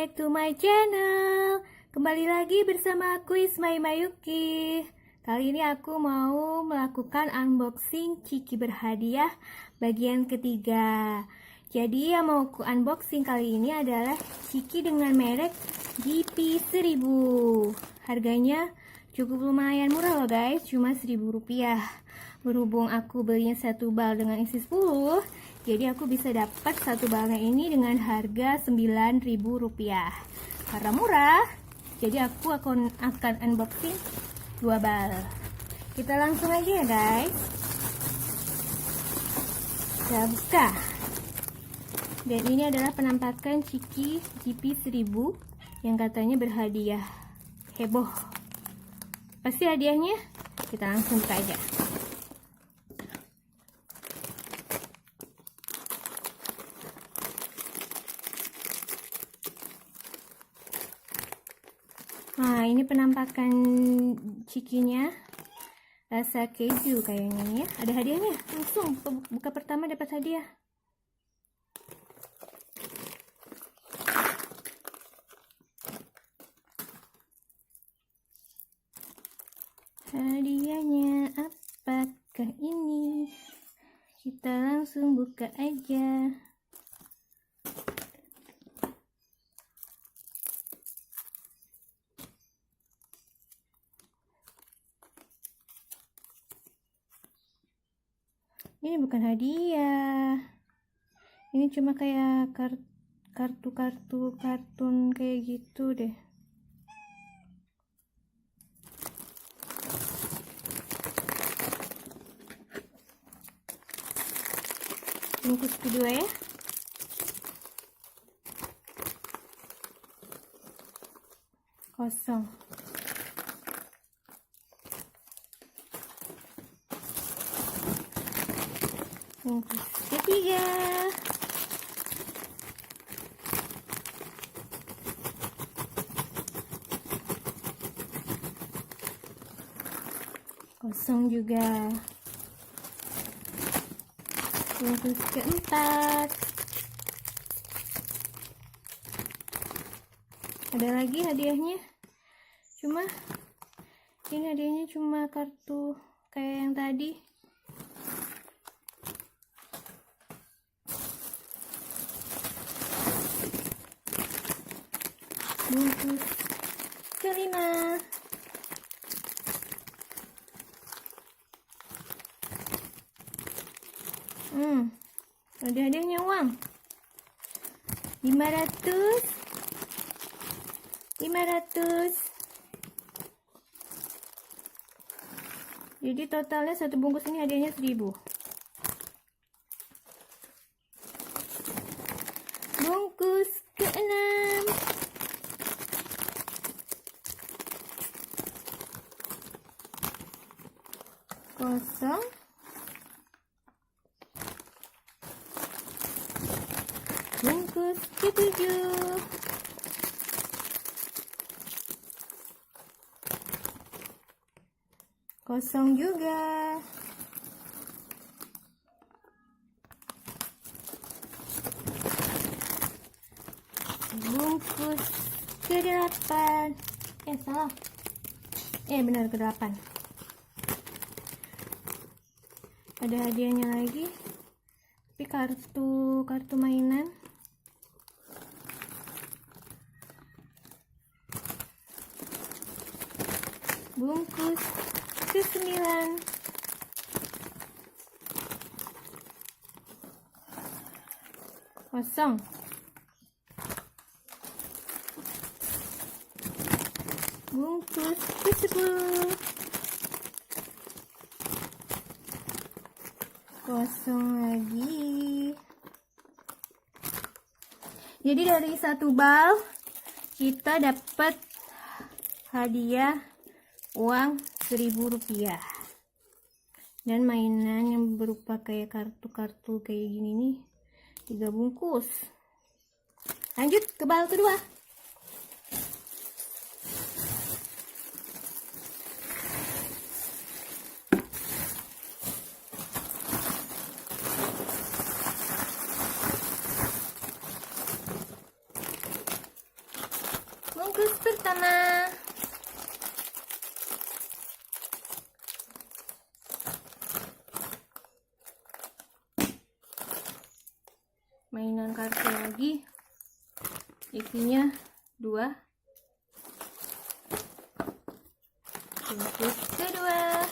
back to my channel. Kembali lagi bersama aku Ismay Mayuki. Kali ini aku mau melakukan unboxing Ciki berhadiah bagian ketiga. Jadi yang mau aku unboxing kali ini adalah Ciki dengan merek GP1000. Harganya cukup lumayan murah loh guys, cuma Rp1.000. Berhubung aku belinya satu bal dengan isi 10, jadi aku bisa dapat satu balnya ini dengan harga Rp9.000. Karena murah, jadi aku akan unboxing 2 bal. Kita langsung aja ya guys. Kita buka. Dan ini adalah penampakan Ciki GP1000 yang katanya berhadiah. Heboh. Pasti hadiahnya? Kita langsung buka aja. Nah, ini penampakan Cikinya. Rasa keju kayaknya ya. Ada hadiahnya. Langsung buka pertama dapat hadiah. Hadiahnya apakah ini? Kita langsung buka aja. Ini bukan hadiah. Ini cuma kayak kartun kayak gitu deh. Bungkus kedua ya. Kosong. Bungkus ketiga. Kosong juga. Bungkus keempat. Ada lagi hadiahnya. Cuma ini hadiahnya cuma kartu kayak yang tadi. Bungkus kelima. Ada hadiahnya uang 500. Jadi totalnya satu bungkus ini hadiahnya 1000. Bungkus ke-6. Kosong. Bungkus ke-7. Kosong juga. Bungkus ke-8. Salah. Benar ke-8. Ada hadiahnya lagi. Tapi kartu mainan. Bungkus ke-9. Kosong. Bungkus ke-10. Kosong lagi. Jadi dari satu bal kita dapat hadiah uang Rp1.000 dan mainan yang berupa kayak kartu kayak gini nih 3 bungkus. Lanjut ke bal kedua. pertama. Mainan kartu lagi, isinya 2. Bungkus kedua.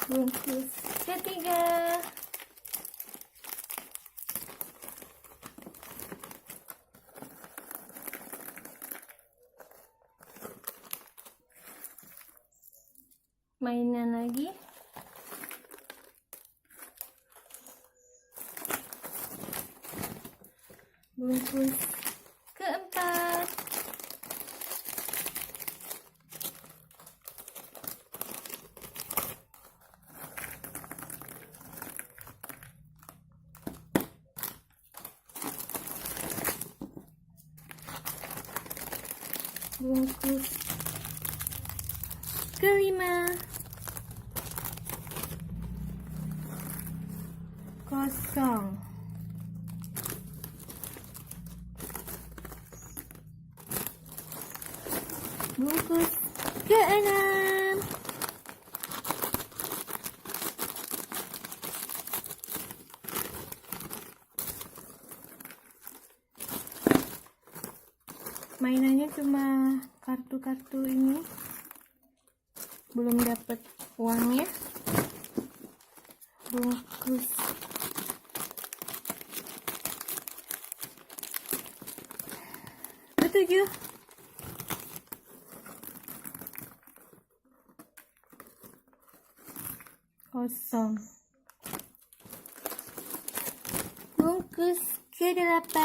Bungkus ketiga. Mainan lagi. Bungkus keempat. Bungkus kelima. Kosong. Bungkus keenam. Mainannya cuma kartu-kartu ini, belum dapat uangnya. Bungkus ketujuh. Kosong. Bungkus ke-8.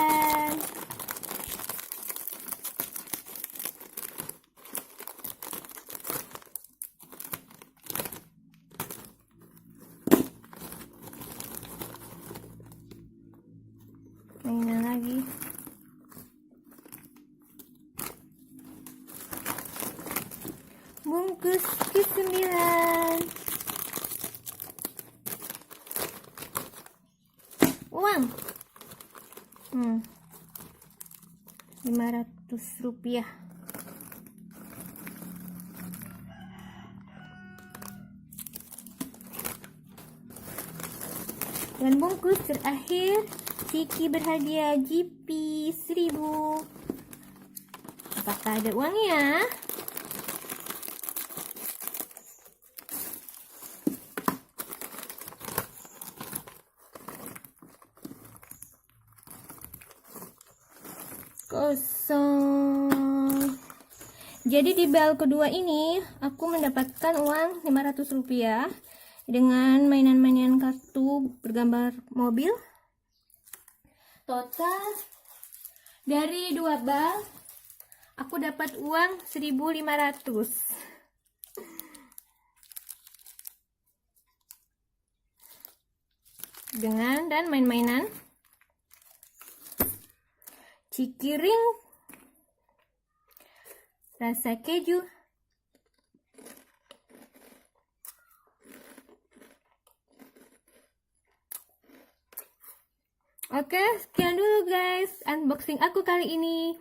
Mainan lagi. Bungkus ke-9. Uang. 500 rupiah. Dan bungkus terakhir, Ciki berhadiah GP 1000. Apakah ada uangnya? Kosong. Jadi di bel kedua ini aku mendapatkan uang 500 rupiah dengan mainan-mainan kartu bergambar mobil. Total dari 2 bal aku dapat uang 1.500. Dengan dan main-mainan Ciki ring rasa keju. Oke, sekian dulu guys unboxing aku kali ini.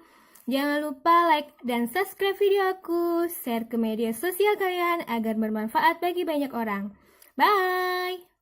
Jangan lupa like dan subscribe video aku, share ke media sosial kalian agar bermanfaat bagi banyak orang. Bye!